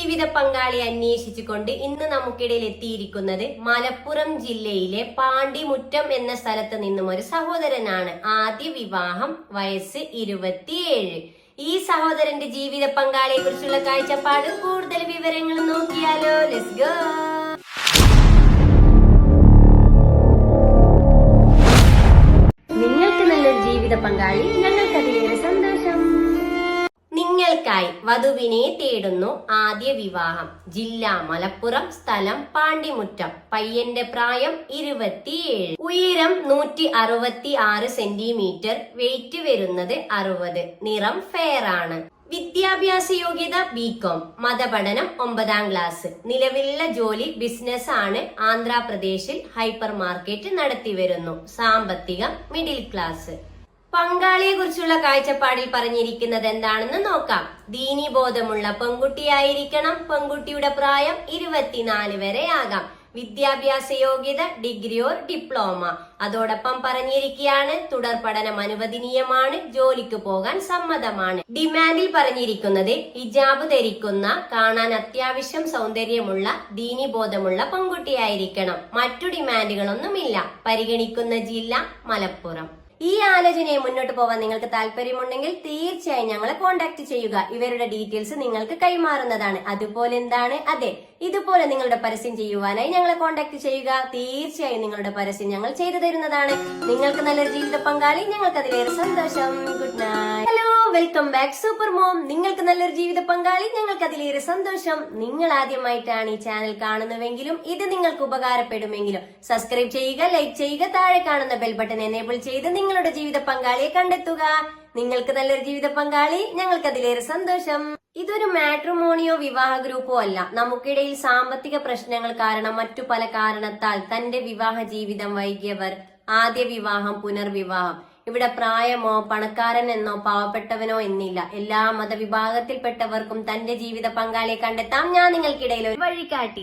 ജീവിത പങ്കാളി അന്വേഷിച്ചുകൊണ്ട് ഇന്ന് നമുക്കിടയിൽ എത്തിയിരിക്കുന്നത് മലപ്പുറം ജില്ലയിലെ പാണ്ടിമുറ്റം എന്ന സ്ഥലത്ത് നിന്നും ഒരു സഹോദരനാണ്. ആദ്യ വിവാഹം, വയസ്സ് 27. ഈ സഹോദരന്റെ ജീവിത പങ്കാളിയെ കുറിച്ചുള്ള കാഴ്ചപ്പാട്, കൂടുതൽ വിവരങ്ങൾ നോക്കിയാലോ. Let's go. നിങ്ങൾക്ക് നല്ലൊരു ജീവിത പങ്കാളി, ഞങ്ങൾക്കതിലേറെ സന്തോഷം. നിങ്ങൾക്കായി വധുവിനെ തേടുന്നു. ആദ്യ വിവാഹം, ജില്ല മലപ്പുറം, സ്ഥലം പാണ്ടിമുറ്റം, പയ്യന്റെ പ്രായം 27, ഉയരം 166 സെന്റിമീറ്റർ, വെയിറ്റ് വരുന്നത് 60, നിറം ഫെയർ ആണ്. വിദ്യാഭ്യാസ യോഗ്യത ബികോം, മതപഠനം 9ാം ക്ലാസ്, നിലവിലുള്ള ജോലി ബിസിനസ് ആണ്. ആന്ധ്രാപ്രദേശിൽ ഹൈപ്പർ മാർക്കറ്റ് നടത്തിവരുന്നു. സാമ്പത്തികം മിഡിൽ ക്ലാസ്. പങ്കാളിയെ കുറിച്ചുള്ള കാഴ്ചപ്പാടിൽ പറഞ്ഞിരിക്കുന്നത് എന്താണെന്ന് നോക്കാം. ദീനീബോധമുള്ള പെൺകുട്ടിയായിരിക്കണം. പെൺകുട്ടിയുടെ പ്രായം 24 വരെ ആകാം. വിദ്യാഭ്യാസ യോഗ്യത ഡിഗ്രി ഓർ ഡിപ്ലോമ. അതോടൊപ്പം പറഞ്ഞിരിക്കുകയാണ് തുടർ പഠനം അനുവദനീയമാണ്. ജോലിക്ക് പോകാൻ സമ്മതമാണ്. ഡിമാൻഡിൽ പറഞ്ഞിരിക്കുന്നത് ഹിജാബ് ധരിക്കുന്ന, കാണാൻ അത്യാവശ്യം സൗന്ദര്യമുള്ള, ദീനീബോധമുള്ള പെൺകുട്ടിയായിരിക്കണം. മറ്റു ഡിമാൻഡുകളൊന്നുമില്ല. പരിഗണിക്കുന്ന ജില്ല മലപ്പുറം. ഈ ആലോചനയെ മുന്നോട്ട് പോകാൻ നിങ്ങൾക്ക് താല്പര്യമുണ്ടെങ്കിൽ തീർച്ചയായും ഞങ്ങളെ കോൺടാക്ട് ചെയ്യുക. ഇവരുടെ ഡീറ്റെയിൽസ് നിങ്ങൾക്ക് കൈമാറുന്നതാണ്. അതുപോലെ എന്താണ്, അതെ, ഇതുപോലെ നിങ്ങളുടെ പരസ്യം ചെയ്യുവാനായി ഞങ്ങളെ കോൺടാക്ട് ചെയ്യുക. തീർച്ചയായും നിങ്ങളുടെ പരസ്യം ഞങ്ങൾ ചെയ്തു തരുന്നതാണ്. നിങ്ങൾക്ക് നല്ലൊരു ജീവിത പങ്കാളി, ഞങ്ങൾക്ക് അതിലേറെ സന്തോഷം. Good night. Hello, welcome back super mom. നിങ്ങൾക്ക് നല്ലൊരു ജീവിത പങ്കാളി, ഞങ്ങൾക്ക് അതിലേറെ സന്തോഷം. നിങ്ങൾ ആദ്യമായിട്ടാണ് ഈ ചാനൽ കാണുന്നുവെങ്കിലും ഇത് നിങ്ങൾക്ക് ഉപകാരപ്പെടുമെങ്കിലും സബ്സ്ക്രൈബ് ചെയ്യുക, ലൈക്ക് ചെയ്യുക, താഴെ കാണുന്ന ബെൽ ബട്ടൺ എനേബിൾ ചെയ്ത് നിങ്ങളുടെ ജീവിത പങ്കാളിയെ കണ്ടെത്തുക. നിങ്ങൾക്ക് നല്ലൊരു ജീവിത പങ്കാളി, ഞങ്ങൾക്ക് അതിലേറെ സന്തോഷം. ഇതൊരു മാട്രിമോണിയോ വിവാഹ ഗ്രൂപ്പോ അല്ല. നമുക്കിടയിൽ സാമ്പത്തിക പ്രശ്നങ്ങൾ കാരണം മറ്റു പല കാരണത്താൽ തന്റെ വിവാഹ ജീവിതം വൈകിയവർ, ആദ്യ വിവാഹം, പുനർവിവാഹം. ഇവിടെ പ്രായമോ പണക്കാരൻ എന്നോ പാവപ്പെട്ടവനോ എന്നില്ല. എല്ലാ മതവിഭാഗത്തിൽപ്പെട്ടവർക്കും തന്റെ ജീവിത പങ്കാളിയെ കണ്ടെത്താം. ഞാൻ നിങ്ങൾക്കിടയിൽ ഒരു വഴികാട്ടി.